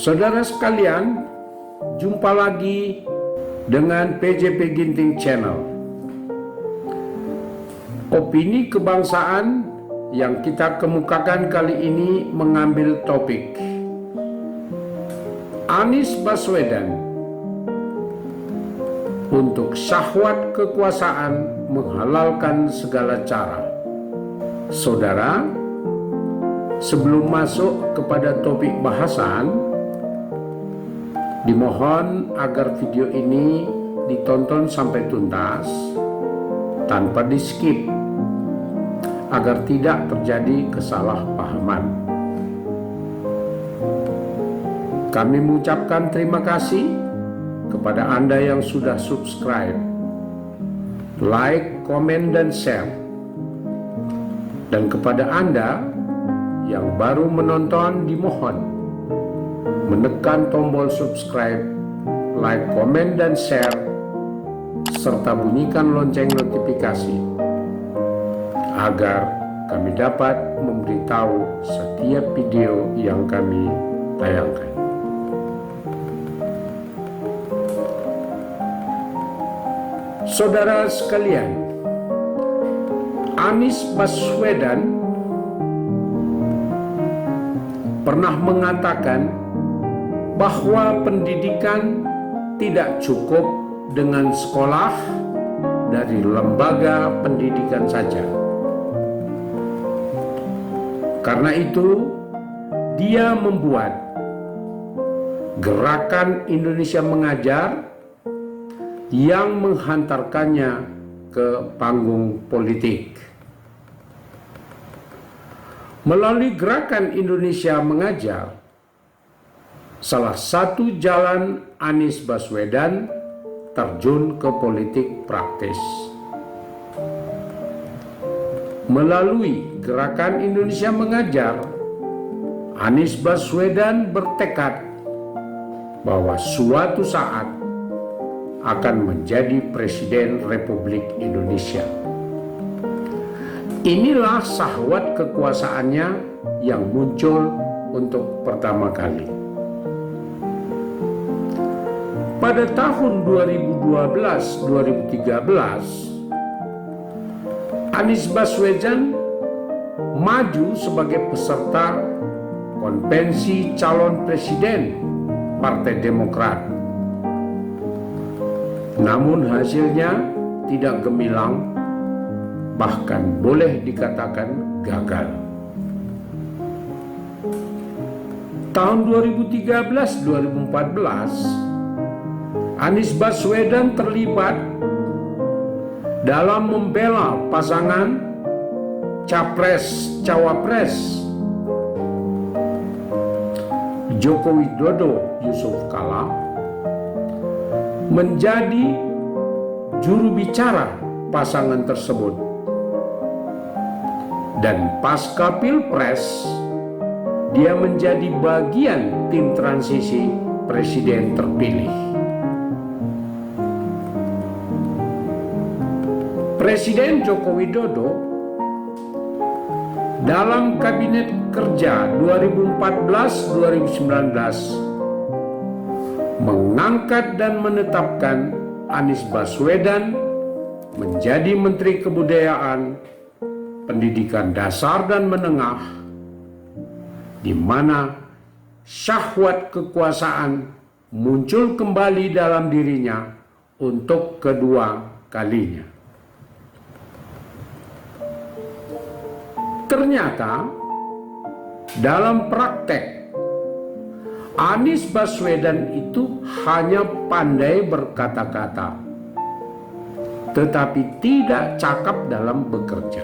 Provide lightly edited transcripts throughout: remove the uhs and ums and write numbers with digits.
Saudara sekalian, jumpa lagi dengan PJP Ginting Channel. Opini kebangsaan yang kita kemukakan kali ini mengambil topik Anies Baswedan untuk syahwat kekuasaan menghalalkan segala cara. Saudara, sebelum masuk kepada topik bahasan, dimohon agar video ini ditonton sampai tuntas tanpa di-skip agar tidak terjadi kesalahpahaman. Kami mengucapkan terima kasih kepada Anda yang sudah subscribe, like, komen, dan share. Dan kepada Anda yang baru menonton, dimohon menekan tombol subscribe, like, komen, dan share, serta bunyikan lonceng notifikasi agar kami dapat memberitahu setiap video yang kami tayangkan. Saudara sekalian, Anies Baswedan pernah mengatakan bahwa pendidikan tidak cukup dengan sekolah dari lembaga pendidikan saja. Karena itu, dia membuat Gerakan Indonesia Mengajar yang menghantarkannya ke panggung politik. Melalui Gerakan Indonesia Mengajar, salah satu jalan Anies Baswedan terjun ke politik praktis. Melalui Gerakan Indonesia Mengajar, Anies Baswedan bertekad bahwa suatu saat akan menjadi Presiden Republik Indonesia. Inilah syahwat kekuasaannya yang muncul untuk pertama kali. Pada tahun 2012-2013, Anies Baswedan maju sebagai peserta konvensi calon presiden Partai Demokrat. Namun hasilnya tidak gemilang, bahkan boleh dikatakan gagal. Tahun 2013-2014, Anies Baswedan terlibat dalam membela pasangan Capres-Cawapres Joko Widodo Yusuf Kala menjadi juru bicara pasangan tersebut. Dan pasca Pilpres, dia menjadi bagian tim transisi presiden terpilih. Presiden Joko Widodo dalam Kabinet Kerja 2014-2019 mengangkat dan menetapkan Anies Baswedan menjadi Menteri Kebudayaan, Pendidikan Dasar dan Menengah, di mana syahwat kekuasaan muncul kembali dalam dirinya untuk kedua kalinya. Ternyata dalam praktek, Anies Baswedan itu hanya pandai berkata-kata, tetapi tidak cakap dalam bekerja.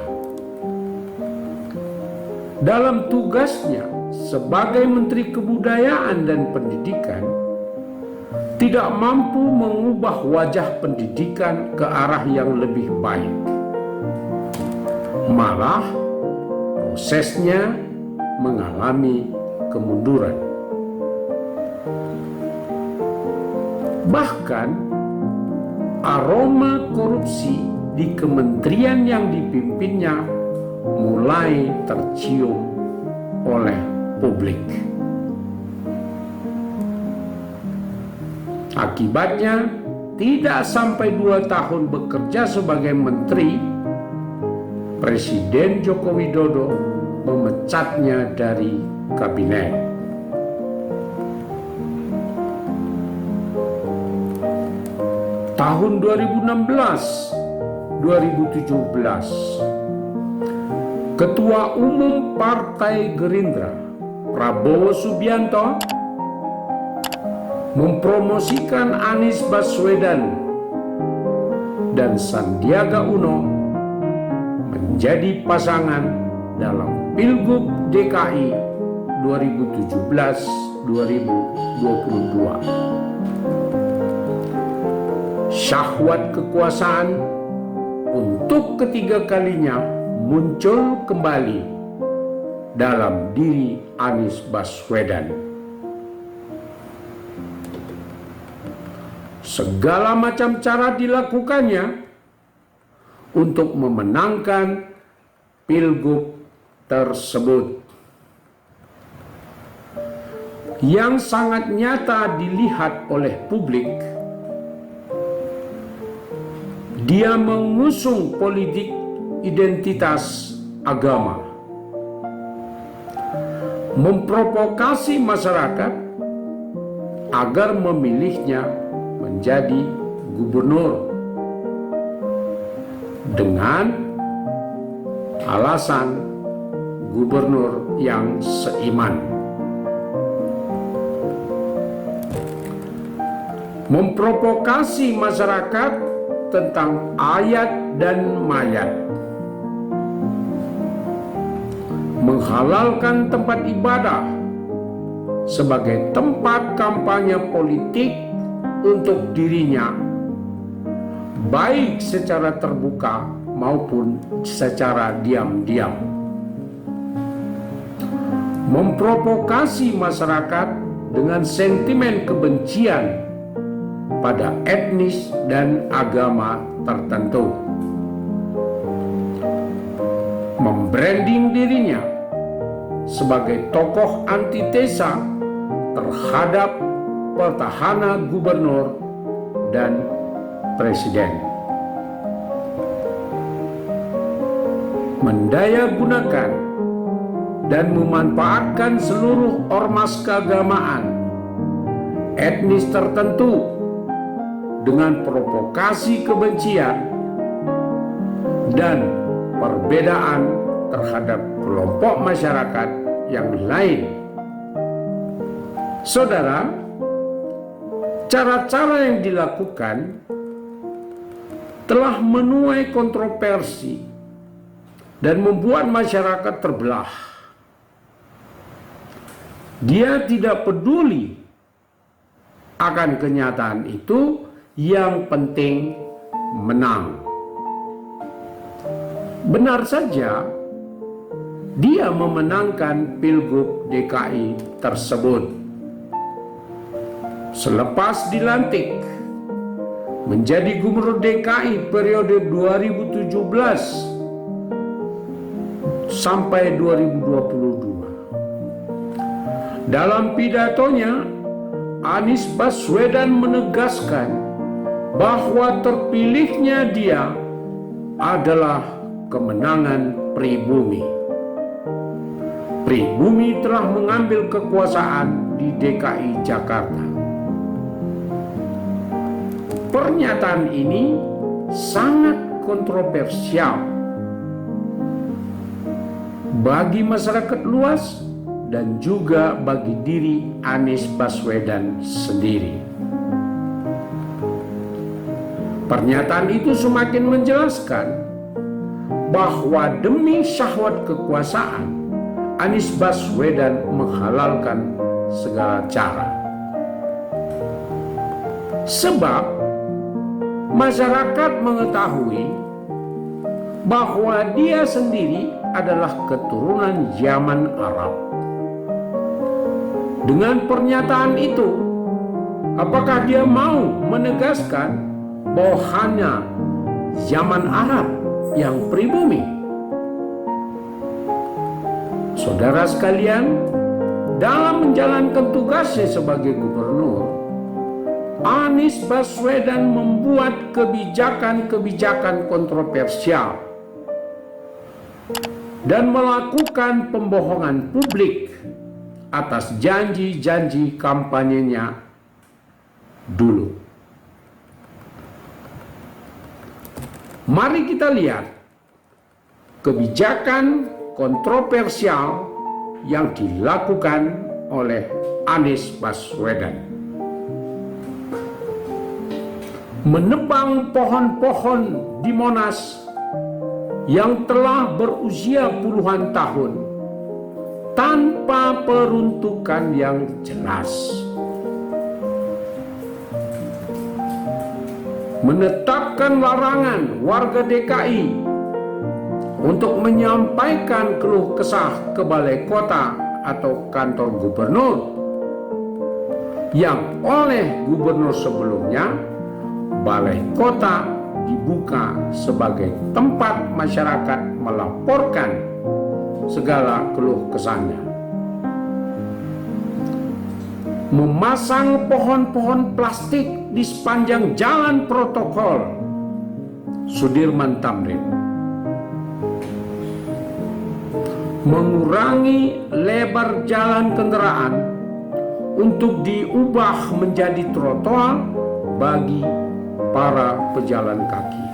Dalam tugasnya sebagai Menteri Kebudayaan dan Pendidikan, tidak mampu mengubah wajah pendidikan ke arah yang lebih baik. Malah prosesnya mengalami kemunduran. Bahkan aroma korupsi di kementerian yang dipimpinnya mulai tercium oleh publik. Akibatnya, tidak sampai 2 tahun bekerja sebagai menteri, Presiden Joko Widodo memecatnya dari kabinet. Tahun 2016-2017, Ketua Umum Partai Gerindra, Prabowo Subianto, mempromosikan Anies Baswedan dan Sandiaga Uno menjadi pasangan dalam Pilgub DKI 2017-2022. Syahwat kekuasaan untuk ketiga kalinya muncul kembali dalam diri Anies Baswedan. Segala macam cara dilakukannya untuk memenangkan Pilgub tersebut. Yang sangat nyata dilihat oleh publik, dia mengusung politik identitas agama, memprovokasi masyarakat agar memilihnya menjadi gubernur dengan alasan gubernur yang seiman, memprovokasi masyarakat tentang ayat dan mayat, menghalalkan tempat ibadah sebagai tempat kampanye politik untuk dirinya, baik secara terbuka maupun secara diam-diam, memprovokasi masyarakat dengan sentimen kebencian pada etnis dan agama tertentu, membranding dirinya sebagai tokoh antitesa terhadap petahana gubernur dan presiden, mendayagunakan dan memanfaatkan seluruh ormas keagamaan etnis tertentu dengan provokasi kebencian dan perbedaan terhadap kelompok masyarakat yang lain. Saudara, cara-cara yang dilakukan telah menuai kontroversi dan membuat masyarakat terbelah. Dia tidak peduli akan kenyataan itu, yang penting menang. Benar saja, dia memenangkan Pilgub DKI tersebut. Selepas dilantik menjadi Gubernur DKI periode 2017 sampai 2022. Dalam pidatonya, Anies Baswedan menegaskan bahwa terpilihnya dia adalah kemenangan pribumi. Pribumi telah mengambil kekuasaan di DKI Jakarta. Pernyataan ini sangat kontroversial bagi masyarakat luas dan juga bagi diri Anies Baswedan sendiri. Pernyataan itu semakin menjelaskan bahwa demi syahwat kekuasaan, Anies Baswedan menghalalkan segala cara. Sebab masyarakat mengetahui bahwa dia sendiri adalah keturunan zaman Arab. Dengan pernyataan itu, apakah dia mau menegaskan bahwa hanya zaman Arab yang pribumi? Saudara sekalian, dalam menjalankan tugasnya sebagai gubernur, Anies Baswedan membuat kebijakan-kebijakan kontroversial dan melakukan pembohongan publik atas janji-janji kampanyenya dulu. Mari kita lihat kebijakan kontroversial yang dilakukan oleh Anies Baswedan. Menebang pohon-pohon di Monas yang telah berusia puluhan tahun tanpa peruntukan yang jelas. Menetapkan larangan warga DKI untuk menyampaikan keluh kesah ke balai kota atau kantor gubernur yang oleh gubernur sebelumnya balai kota dibuka sebagai tempat masyarakat melaporkan segala keluh kesahnya. Memasang pohon-pohon plastik di sepanjang jalan protokol Sudirman Tamrin. Mengurangi lebar jalan kendaraan untuk diubah menjadi trotoar bagi para pejalan kaki.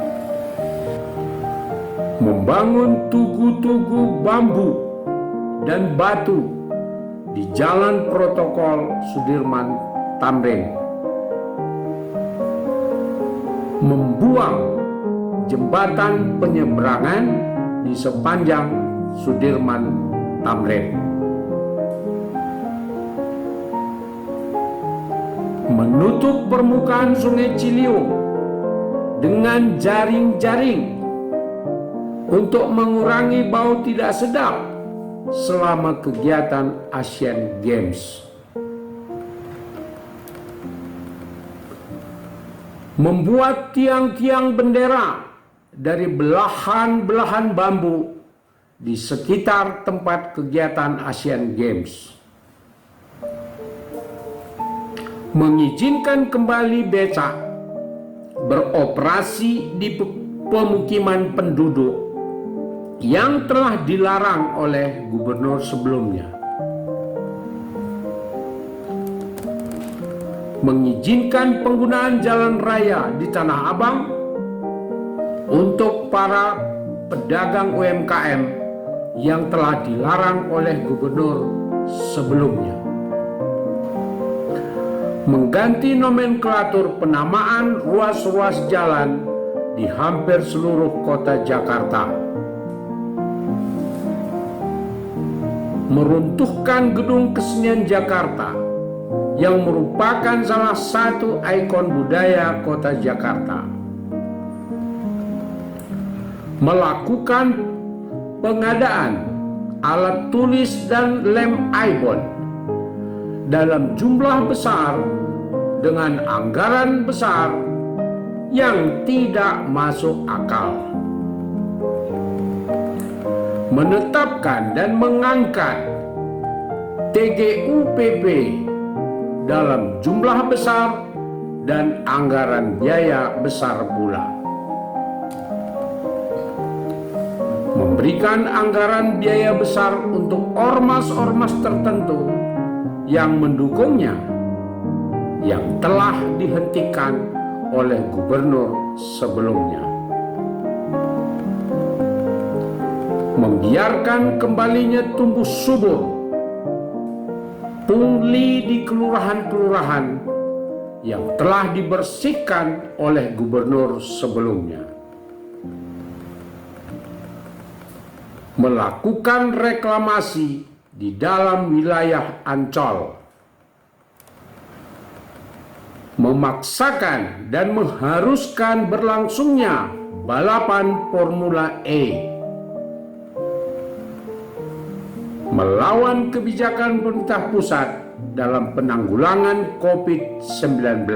Membangun tugu-tugu bambu dan batu di jalan protokol Sudirman Tamrin. Membuang jembatan penyeberangan di sepanjang Sudirman Tamrin. Menutup permukaan Sungai Ciliwung dengan jaring-jaring untuk mengurangi bau tidak sedap selama kegiatan Asian Games. Membuat tiang-tiang bendera dari belahan-belahan bambu di sekitar tempat kegiatan Asian Games. Mengizinkan kembali becak beroperasi di pemukiman penduduk yang telah dilarang oleh gubernur sebelumnya. Mengizinkan penggunaan jalan raya di Tanah Abang untuk para pedagang UMKM yang telah dilarang oleh gubernur sebelumnya. Mengganti nomenklatur penamaan ruas-ruas jalan di hampir seluruh kota Jakarta. Meruntuhkan Gedung Kesenian Jakarta yang merupakan salah satu ikon budaya kota Jakarta. Melakukan pengadaan alat tulis dan lem ibon dalam jumlah besar dengan anggaran besar yang tidak masuk akal. Menetapkan dan mengangkat TGUPP dalam jumlah besar dan anggaran biaya besar pula. Memberikan anggaran biaya besar untuk ormas-ormas tertentu yang mendukungnya, yang telah dihentikan oleh gubernur sebelumnya. Membiarkan kembalinya tumbuh subur pungli di kelurahan-kelurahan yang telah dibersihkan oleh gubernur sebelumnya. Melakukan reklamasi di dalam wilayah Ancol, memaksakan dan mengharuskan berlangsungnya balapan Formula E, melawan kebijakan pemerintah pusat dalam penanggulangan COVID-19.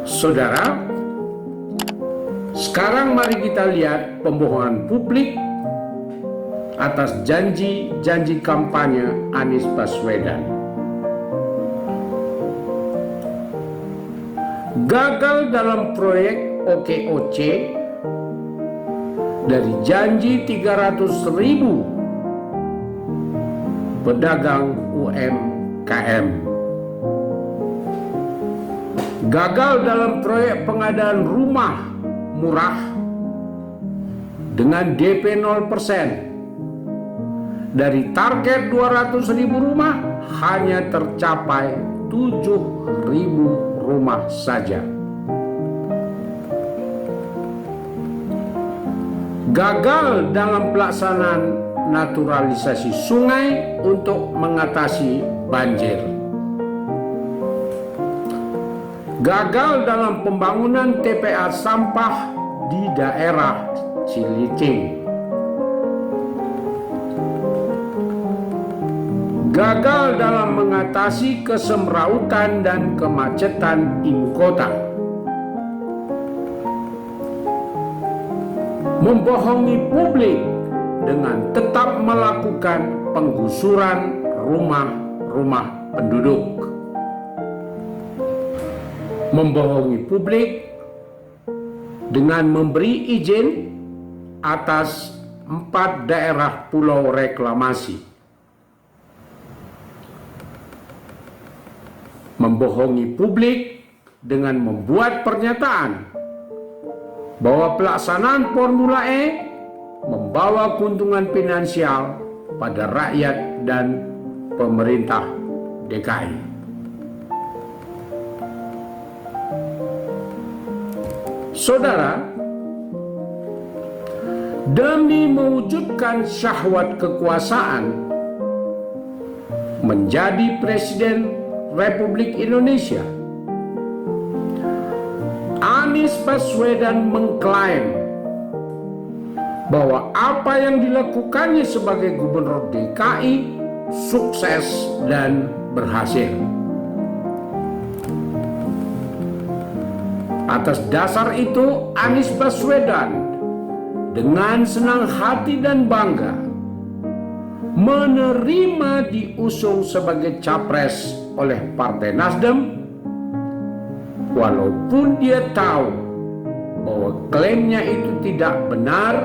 Saudara, sekarang mari kita lihat pembohongan publik atas janji-janji kampanye Anies Baswedan. Gagal dalam proyek OKOC dari janji 300.000 pedagang UMKM. Gagal dalam proyek pengadaan rumah murah dengan DP 0%. Dari target 200.000 rumah hanya tercapai 7.000 rumah saja. Gagal dalam pelaksanaan naturalisasi sungai untuk mengatasi banjir. Gagal dalam pembangunan TPA sampah di daerah Cilicing. Gagal dalam mengatasi kesemrautan dan kemacetan ibu kota. Membohongi publik dengan tetap melakukan penggusuran rumah-rumah penduduk. Membohongi publik dengan memberi izin atas 4 daerah pulau reklamasi. Membohongi publik dengan membuat pernyataan bahwa pelaksanaan Formula E membawa keuntungan finansial pada rakyat dan pemerintah DKI. Saudara, demi mewujudkan syahwat kekuasaan menjadi Presiden Republik Indonesia, Anies Baswedan mengklaim bahwa apa yang dilakukannya sebagai Gubernur DKI sukses dan berhasil. Atas dasar itu, Anies Baswedan dengan senang hati dan bangga menerima diusung sebagai capres oleh Partai Nasdem, walaupun dia tahu bahwa klaimnya itu tidak benar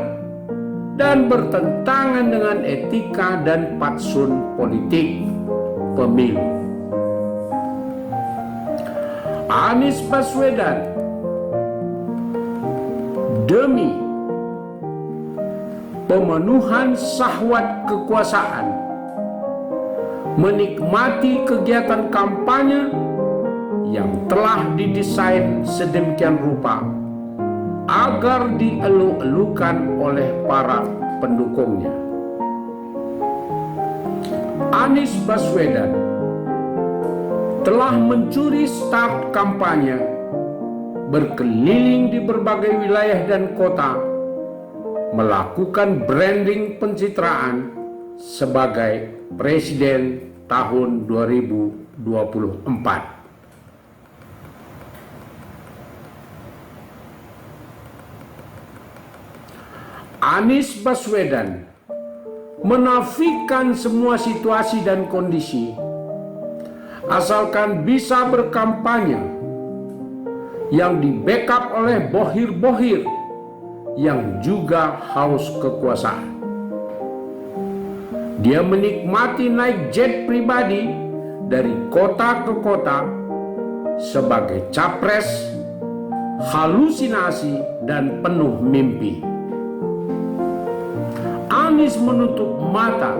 dan bertentangan dengan etika dan fatsun politik pemilu. Anies Baswedan demi pemenuhan syahwat kekuasaan menikmati kegiatan kampanye yang telah didesain sedemikian rupa agar dielu-elukan oleh para pendukungnya. Anies Baswedan telah mencuri start kampanye, berkeliling di berbagai wilayah dan kota, melakukan branding pencitraan sebagai Presiden tahun 2024. Anies Baswedan menafikan semua situasi dan kondisi asalkan bisa berkampanye yang di-backup oleh bohir-bohir yang juga haus kekuasaan. Dia menikmati naik jet pribadi dari kota ke kota sebagai capres, halusinasi dan penuh mimpi. Anies menutup mata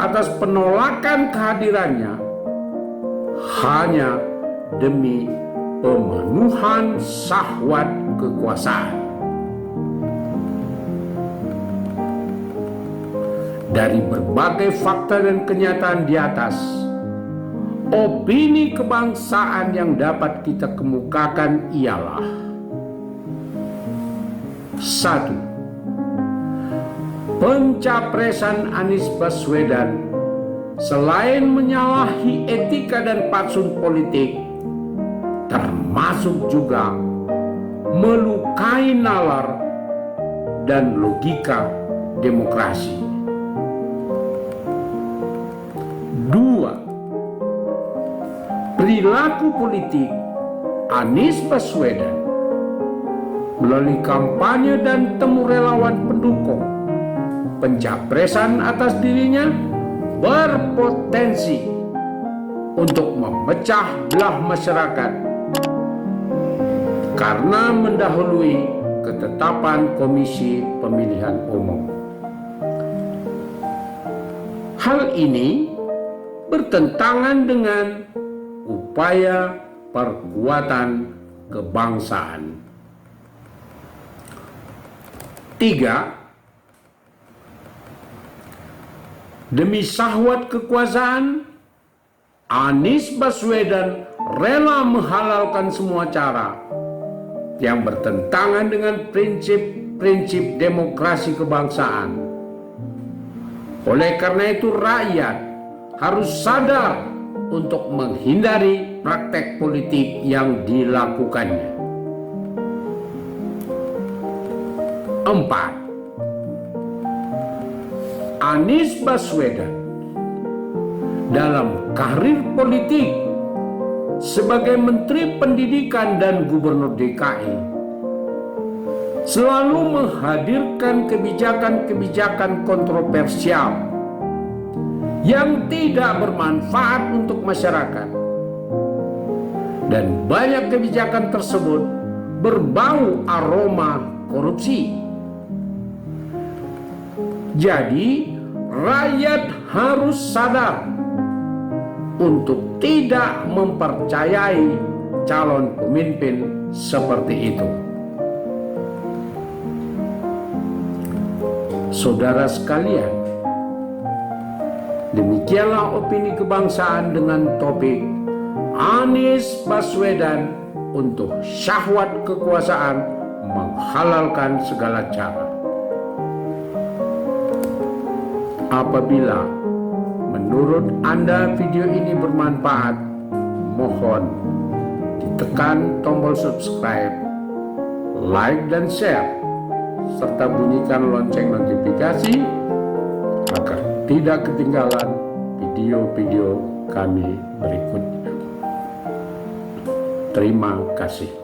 atas penolakan kehadirannya hanya demi pemenuhan syahwat kekuasaan. Dari berbagai fakta dan kenyataan di atas, opini kebangsaan yang dapat kita kemukakan ialah: 1. Pencapresan Anies Baswedan selain menyalahi etika dan fatsun politik, termasuk juga melukai nalar dan logika demokrasi. perilaku politik Anies Baswedan melalui kampanye dan temu relawan pendukung pencapresan atas dirinya berpotensi untuk memecah belah masyarakat karena mendahului ketetapan Komisi Pemilihan Umum. Hal ini bertentangan dengan upaya perkuatan kebangsaan. 3. Demi syahwat kekuasaan, Anies Baswedan rela menghalalkan semua cara yang bertentangan dengan prinsip-prinsip demokrasi kebangsaan. Oleh karena itu, rakyat harus sadar untuk menghindari praktek politik yang dilakukannya. 4. Anies Baswedan dalam karir politik sebagai Menteri Pendidikan dan Gubernur DKI selalu menghadirkan kebijakan-kebijakan kontroversial yang tidak bermanfaat untuk masyarakat, dan banyak kebijakan tersebut berbau aroma korupsi. Jadi, rakyat harus sadar untuk tidak mempercayai calon pemimpin seperti itu. Saudara sekalian, demikianlah opini kebangsaan dengan topik Anies Baswedan untuk syahwat kekuasaan menghalalkan segala cara. Apabila menurut Anda video ini bermanfaat, mohon ditekan tombol subscribe, like dan share, serta bunyikan lonceng notifikasi agar tidak ketinggalan video-video kami berikutnya. Terima kasih.